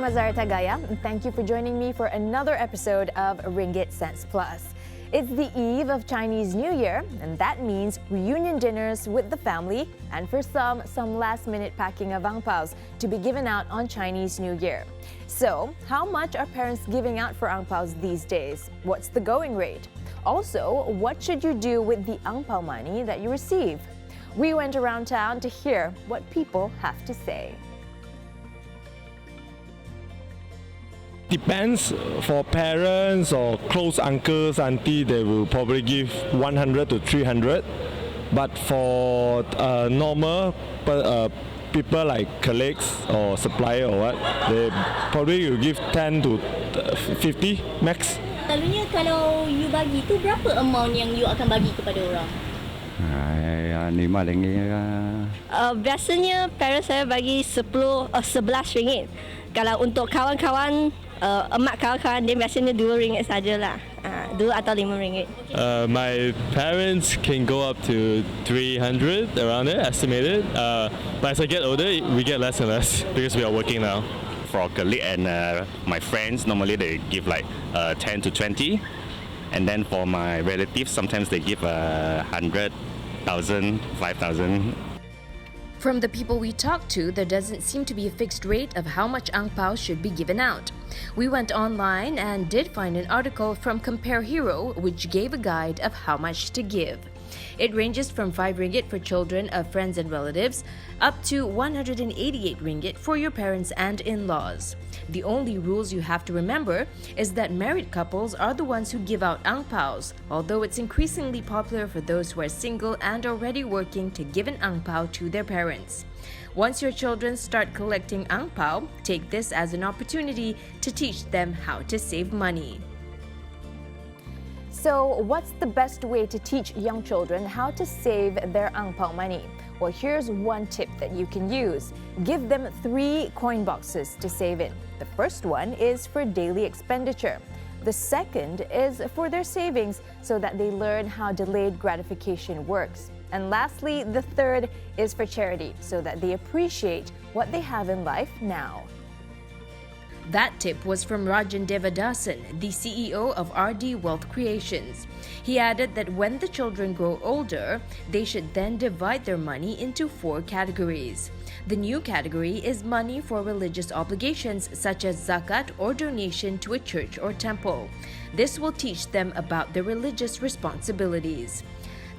I'm Azara Tagaya, and thank you for joining me for another episode of Ringgit Cents Plus. It's the eve of Chinese New Year, and that means reunion dinners with the family, and for some last-minute packing of Ang Paos to be given out on Chinese New Year. So, how much are parents giving out for Ang Paos these days? What's the going rate? Also, what should you do with the Ang Pao money that you receive? We went around town to hear what people have to say. Depends. For parents or close uncles, auntie, they will probably give 100 to 300. But for normal people like colleagues or supplier or what, they probably will give 10 to 50 max. Selalunya kalau you bagi tu berapa amount yang you akan bagi kepada orang? RM5. Biasanya parents saya bagi 11 ringgit. Kalau untuk kawan-kawan, emak kawan-kawan dia biasanya RM2 sajalah. 2 atau RM5. My parents can go up to 300 around there, estimated. But as I get older, we get less and less because we are working now. For colleague and my friends, normally they give like 10 to 20. And then for my relatives, sometimes they give 100,000, 5,000. From the people we talked to, there doesn't seem to be a fixed rate of how much Ang Pao should be given out. We went online and did find an article from Compare Hero, which gave a guide of how much to give. It ranges from 5 ringgit for children of friends and relatives, up to 188 ringgit for your parents and in-laws. The only rules you have to remember is that married couples are the ones who give out Ang Paos, although it's increasingly popular for those who are single and already working to give an Ang Pao to their parents. Once your children start collecting Ang Pao, take this as an opportunity to teach them how to save money. So, what's the best way to teach young children how to save their Ang Pao money? Well, here's one tip that you can use. Give them 3 coin boxes to save in. The first one is for daily expenditure. The second is for their savings so that they learn how delayed gratification works. And lastly, the third is for charity so that they appreciate what they have in life now. That tip was from Rajan Devadasan, the CEO of RD Wealth Creations. He added that when the children grow older, they should then divide their money into 4 categories. The new category is money for religious obligations such as zakat or donation to a church or temple. This will teach them about their religious responsibilities.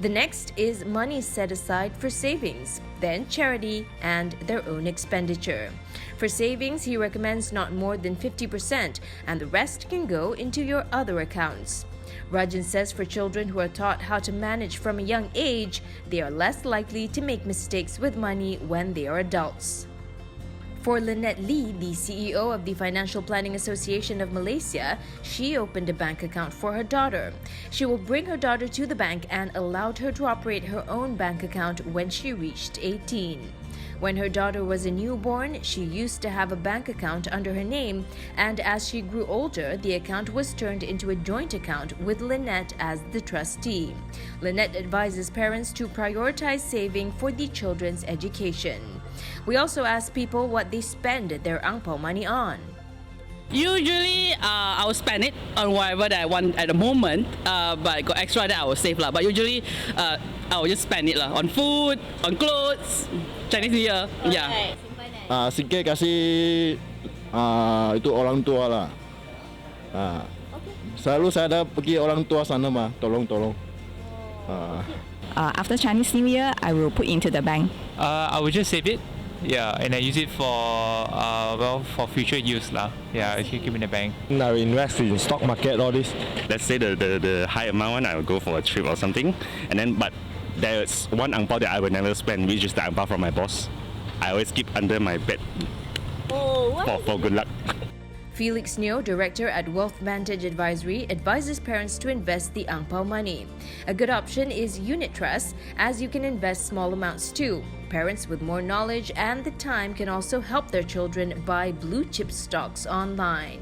The next is money set aside for savings, then charity, and their own expenditure. For savings, he recommends not more than 50%, and the rest can go into your other accounts. Rajan says for children who are taught how to manage from a young age, they are less likely to make mistakes with money when they are adults. For Lynette Lee, the CEO of the Financial Planning Association of Malaysia, she opened a bank account for her daughter. She will bring her daughter to the bank and allowed her to operate her own bank account when she reached 18. When her daughter was a newborn, she used to have a bank account under her name, and as she grew older, the account was turned into a joint account with Lynette as the trustee. Lynette advises parents to prioritize saving for the children's education. We also asked people what they spend their Ang Pao money on. Usually, I will spend it on whatever that I want at the moment, but got extra that I will save lah. But usually, I will just spend it lah on food, on clothes, Chinese New Year. Yeah. Sikit kasih itu orang tua lah. Selalu saya ada pergi orang tua sana mah, tolong. After Chinese New Year, I will put into the bank. I will just save it. Yeah, and I use it for for future use lah. Yeah, if you keep in the bank. I will invest in stock market, all this. Let's say the high amount one, I will go for a trip or something. And then, but there's one Ang Pao that I will never spend, which is the Ang Pao from my boss. I always keep under my bed for good luck. Felix Neo, director at Wealth Vantage Advisory, advises parents to invest the Ang Pao money. A good option is unit trust, as you can invest small amounts too. Parents with more knowledge and the time can also help their children buy blue chip stocks online.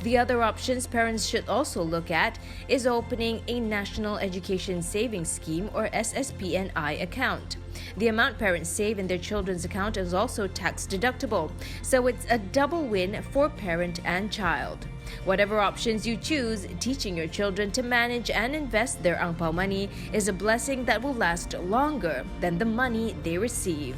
The other options parents should also look at is opening a National Education Savings Scheme or SSPNI account. The amount parents save in their children's account is also tax deductible, so it's a double win for parent and child. Whatever options you choose, teaching your children to manage and invest their Ang Pao money is a blessing that will last longer than the money they receive.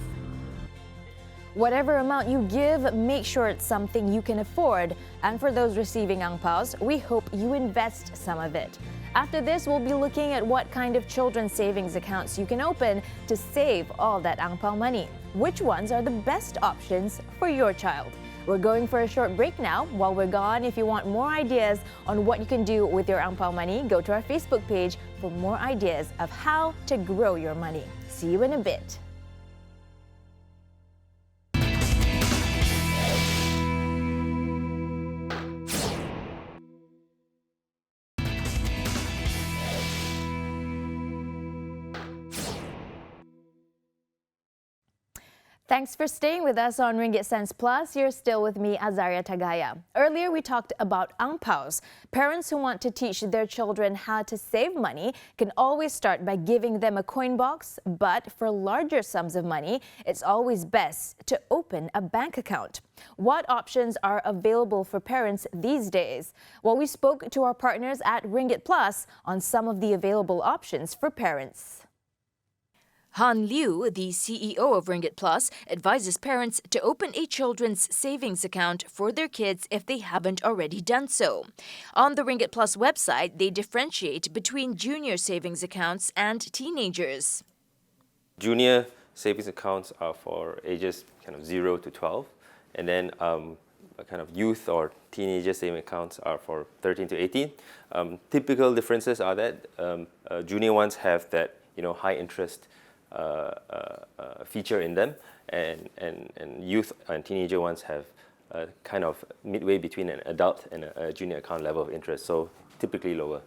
Whatever amount you give, make sure it's something you can afford. And for those receiving Ang Paos, we hope you invest some of it. After this, we'll be looking at what kind of children's savings accounts you can open to save all that Ang Pao money. Which ones are the best options for your child? We're going for a short break now. While we're gone, if you want more ideas on what you can do with your Ang Pao money, go to our Facebook page for more ideas of how to grow your money. See you in a bit. Thanks for staying with us on Ringgit Sense Plus. You're still with me, Azaria Tagaya. Earlier, we talked about Ang Paos. Parents who want to teach their children how to save money can always start by giving them a coin box, but for larger sums of money, it's always best to open a bank account. What options are available for parents these days? Well, we spoke to our partners at RinggitPlus on some of the available options for parents. Han Liu, the CEO of RinggitPlus, advises parents to open a children's savings account for their kids if they haven't already done so. On the RinggitPlus website, they differentiate between junior savings accounts and teenagers. Junior savings accounts are for ages kind of 0 to 12, and then kind of youth or teenager saving accounts are for 13 to 18. Typical differences are that junior ones have that high interest feature in them, and youth and teenager ones have kind of midway between an adult and a junior account level of interest, so typically lower.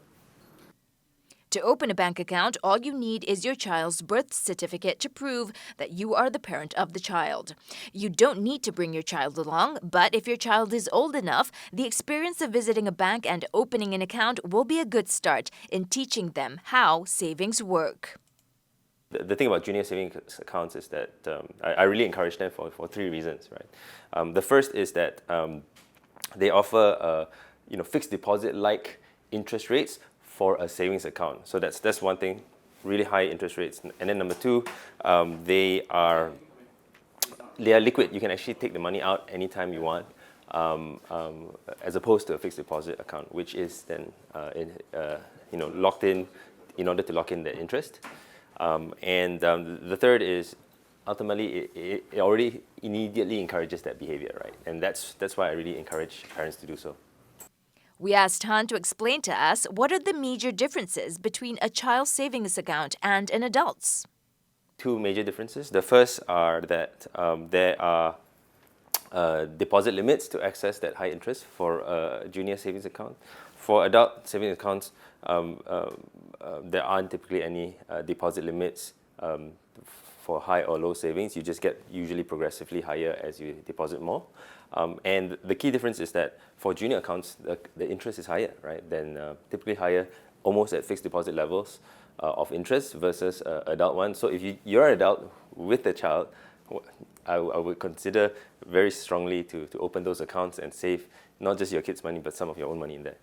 To open a bank account, all you need is your child's birth certificate to prove that you are the parent of the child. You don't need to bring your child along, but if your child is old enough, the experience of visiting a bank and opening an account will be a good start in teaching them how savings work. The thing about junior savings accounts is that I really encourage them for three reasons, right? The first is that they offer fixed deposit-like interest rates for a savings account. So that's one thing, really high interest rates. And then number two, they are liquid. You can actually take the money out anytime you want, as opposed to a fixed deposit account, which is then locked in order to lock in the interest. And the third is ultimately it already immediately encourages that behavior, right? And that's why I really encourage parents to do so. We asked Han to explain to us what are the major differences between a child's savings account and an adult's. Two major differences. The first are that there are deposit limits to access that high interest for a junior savings account. For adult savings accounts, there aren't typically any deposit limits for high or low savings. You just get usually progressively higher as you deposit more. And the key difference is that for junior accounts, the interest is higher, right? Than typically higher, almost at fixed deposit levels of interest versus adult ones. So if you're an adult with a child, I would consider very strongly to open those accounts and save not just your kids' money, but some of your own money in there.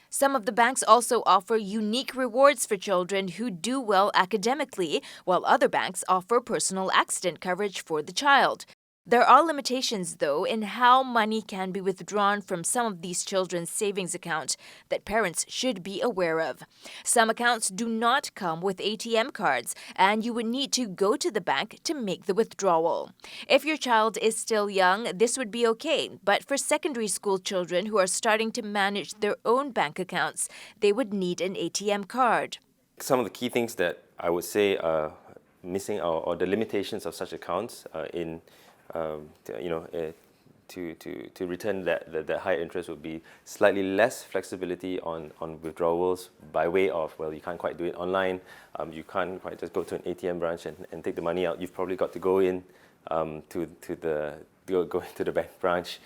Some of the banks also offer unique rewards for children who do well academically, while other banks offer personal accident coverage for the child. There are limitations, though, in how money can be withdrawn from some of these children's savings accounts that parents should be aware of. Some accounts do not come with ATM cards, and you would need to go to the bank to make the withdrawal. If your child is still young, this would be okay, but for secondary school children who are starting to manage their own bank accounts, they would need an ATM card. Some of the key things that I would say are missing or the limitations of such accounts to return that higher interest would be slightly less flexibility on withdrawals by way of, well, you can't quite do it online. You can't quite just go to an ATM branch and take the money out. You've probably got to go in go into the bank branch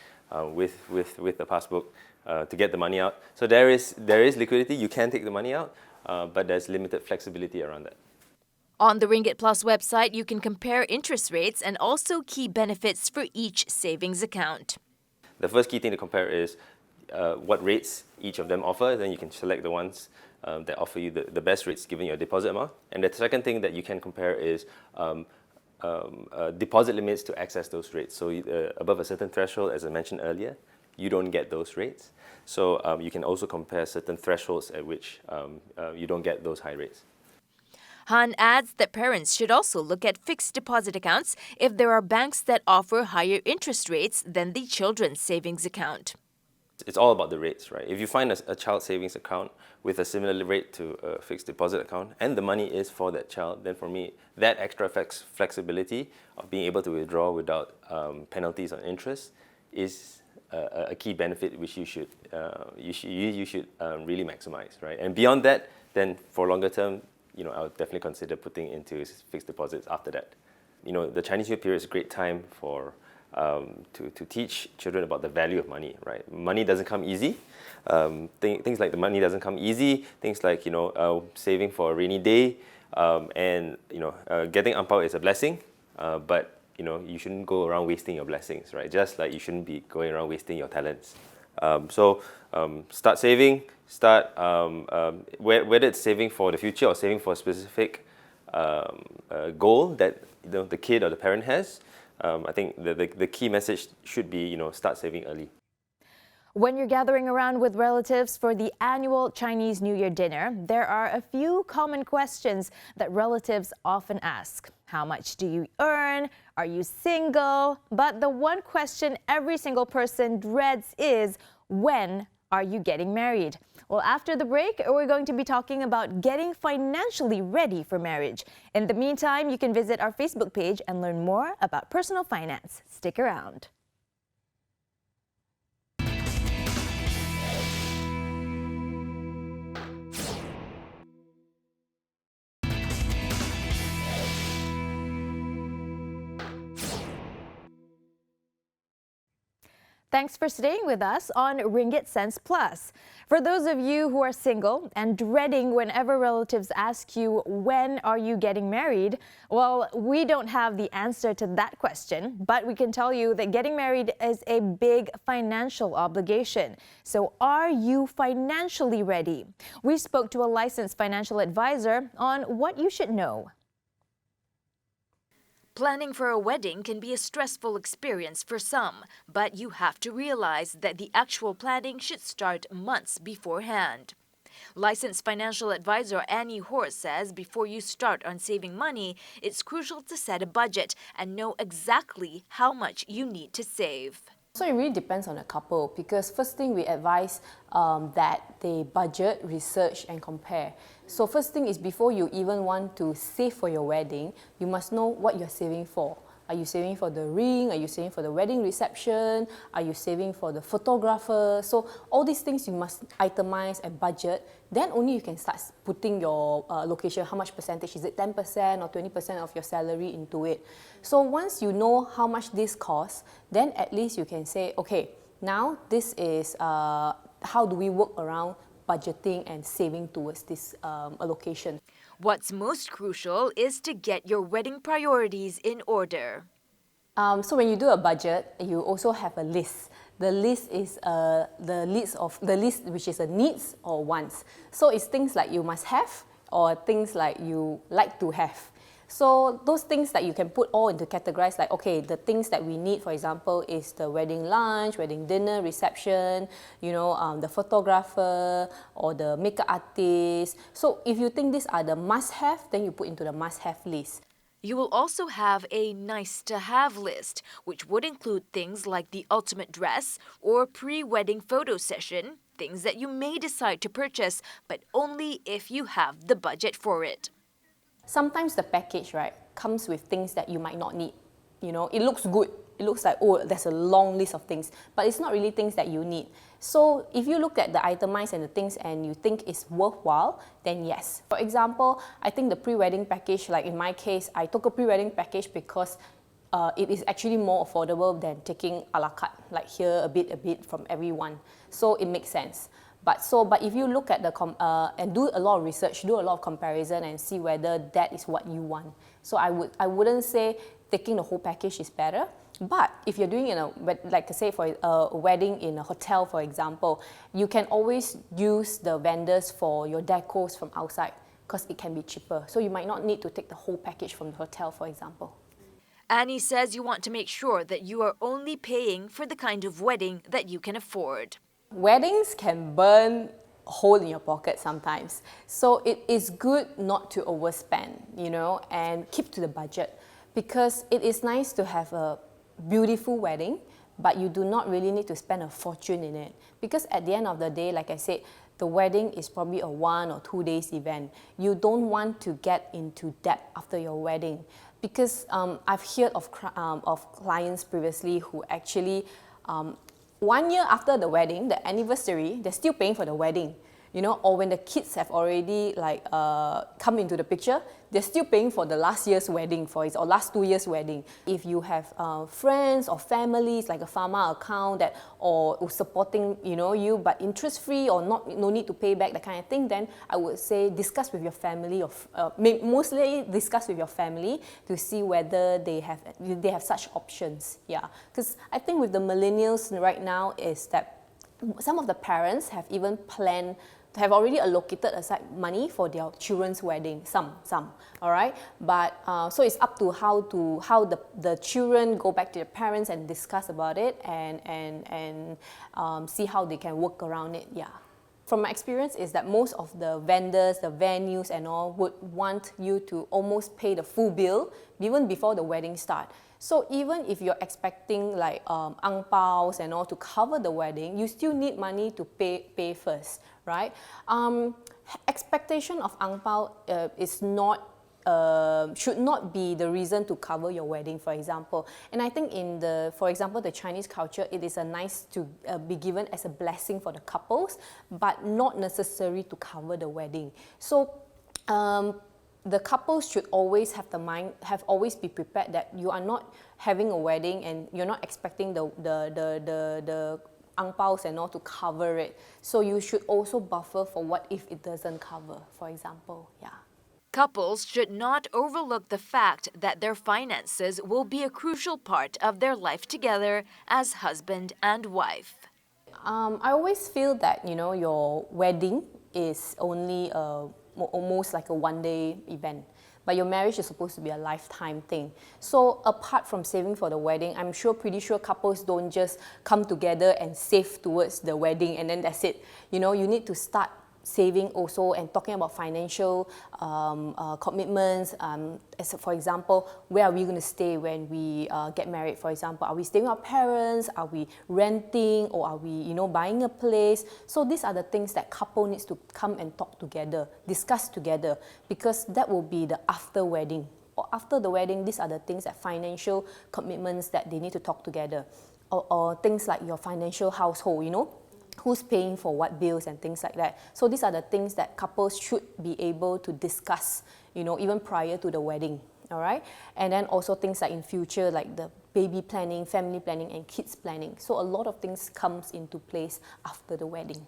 with the passbook to get the money out. So there is liquidity. You can take the money out, but there's limited flexibility around that. On the RinggitPlus website, you can compare interest rates and also key benefits for each savings account. The first key thing to compare is what rates each of them offer. Then you can select the ones that offer you the best rates given your deposit amount. And the second thing that you can compare is deposit limits to access those rates. So above a certain threshold, as I mentioned earlier, you don't get those rates. So you can also compare certain thresholds at which you don't get those high rates. Han adds that parents should also look at fixed deposit accounts if there are banks that offer higher interest rates than the children's savings account. It's all about the rates, right? If you find a child savings account with a similar rate to a fixed deposit account and the money is for that child, then for me, that extra flexibility of being able to withdraw without penalties on interest is a key benefit which you should really maximize, right? And beyond that, then for longer term, I would definitely consider putting into fixed deposits after that. The Chinese New Year period is a great time for to teach children about the value of money, right? Money doesn't come easy. Things like the money doesn't come easy. Things like saving for a rainy day, and getting Ang Pao is a blessing, but you shouldn't go around wasting your blessings, right? Just like you shouldn't be going around wasting your talents. So start saving. Start whether it's saving for the future or saving for a specific goal that the kid or the parent has. I think the key message should be start saving early. When you're gathering around with relatives for the annual Chinese New Year dinner, there are a few common questions that relatives often ask. How much do you earn? Are you single? But the one question every single person dreads is, when are you getting married? Well, after the break, we're going to be talking about getting financially ready for marriage. In the meantime, you can visit our Facebook page and learn more about personal finance. Stick around. Thanks for staying with us on Ringgit Sense Plus. For those of you who are single and dreading whenever relatives ask you, when are you getting married? Well, we don't have the answer to that question, but we can tell you that getting married is a big financial obligation. So are you financially ready? We spoke to a licensed financial advisor on what you should know. Planning for a wedding can be a stressful experience for some, but you have to realize that the actual planning should start months beforehand. Licensed financial advisor Annie Hoare says before you start on saving money, it's crucial to set a budget and know exactly how much you need to save. So it really depends on the couple, because first thing we advise that they budget, research and compare. So first thing is, before you even want to save for your wedding, you must know what you're saving for. Are you saving for the ring? Are you saving for the wedding reception? Are you saving for the photographer? So all these things you must itemize and budget. Then only you can start putting your location, how much percentage, is it 10% or 20% of your salary into it. So once you know how much this costs, then at least you can say, okay, now this is how do we work around budgeting and saving towards this allocation. What's most crucial is to get your wedding priorities in order. So when you do a budget, you also have a list. The list is the list which is a needs or wants. So it's things like you must have or things like you like to have. So those things that you can put all into categories, like, okay, the things that we need, for example, is the wedding lunch, wedding dinner, reception, the photographer or the makeup artist. So if you think these are the must-have, then you put into the must-have list. You will also have a nice-to-have list, which would include things like the ultimate dress or pre-wedding photo session, things that you may decide to purchase, but only if you have the budget for it. Sometimes the package, right, comes with things that you might not need. It looks good. It looks like, oh, there's a long list of things, but it's not really things that you need. So if you look at the itemized and the things and you think it's worthwhile, then yes. For example, I think the pre-wedding package, like in my case, I took a pre-wedding package because it is actually more affordable than taking a la carte, like here a bit from everyone. So it makes sense. But if you look at the and do a lot of research, do a lot of comparison, and see whether that is what you want. So I wouldn't say taking the whole package is better. But if you're doing like say for a wedding in a hotel, for example, you can always use the vendors for your decors from outside because it can be cheaper. So you might not need to take the whole package from the hotel, for example. Annie says you want to make sure that you are only paying for the kind of wedding that you can afford. Weddings can burn a hole in your pocket sometimes. So it is good not to overspend, and keep to the budget, because it is nice to have a beautiful wedding, but you do not really need to spend a fortune in it. Because at the end of the day, like I said, the wedding is probably a 1 or 2 days event. You don't want to get into debt after your wedding. Because I've heard of clients previously who actually 1 year after the wedding, the anniversary, they're still paying for the wedding, or when the kids have already come into the picture, they're still paying for the last year's wedding or last 2 years' wedding. If you have friends or families like a pharma account or supporting you, but interest-free or no need to pay back, that kind of thing, then I would say discuss with your family, mostly discuss with your family to see whether they have such options. Yeah, because I think with the millennials right now is that some of the parents have even have already allocated aside money for their children's wedding, some, all right? But, so it's up to how the children go back to their parents and discuss about it and see how they can work around it, yeah. From my experience is that most of the vendors, the venues and all would want you to almost pay the full bill even before the wedding start. So even if you're expecting like Ang Paos and all to cover the wedding, you still need money to pay first, right? Expectation of Ang Pao is not should not be the reason to cover your wedding, for example. And I think for example, the Chinese culture, it is nice to be given as a blessing for the couples, but not necessary to cover the wedding. So the couples should always always be prepared that you are not having a wedding and you're not expecting the Ang Paos and all to cover it. So you should also buffer for what if it doesn't cover, for example, yeah. Couples should not overlook the fact that their finances will be a crucial part of their life together as husband and wife. I always feel that, your wedding is only almost like a one-day event. But your marriage is supposed to be a lifetime thing. So apart from saving for the wedding, I'm pretty sure couples don't just come together and save towards the wedding and then that's it. You need to start saving also and talking about financial commitments. As for example, where are we going to stay when we get married, for example? Are we staying with our parents? Are we renting? Or are we, buying a place? So these are the things that couple needs to come and talk together, discuss together, because that will be the after wedding. Or after the wedding, these are the things that financial commitments that they need to talk together. Or things like your financial household, who's paying for what bills and things like that. So these are the things that couples should be able to discuss, even prior to the wedding, all right? And then also things like in future, like the baby planning, family planning, and kids planning. So a lot of things comes into place after the wedding.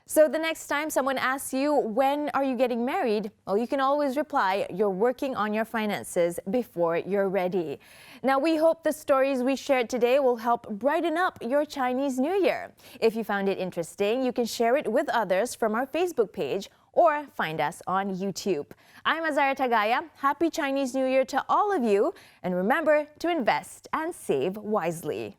So the next time someone asks you, when are you getting married? Well, you can always reply, you're working on your finances before you're ready. Now, we hope the stories we shared today will help brighten up your Chinese New Year. If you found it interesting, you can share it with others from our Facebook page or find us on YouTube. I'm Azara Tagaya. Happy Chinese New Year to all of you. And remember to invest and save wisely.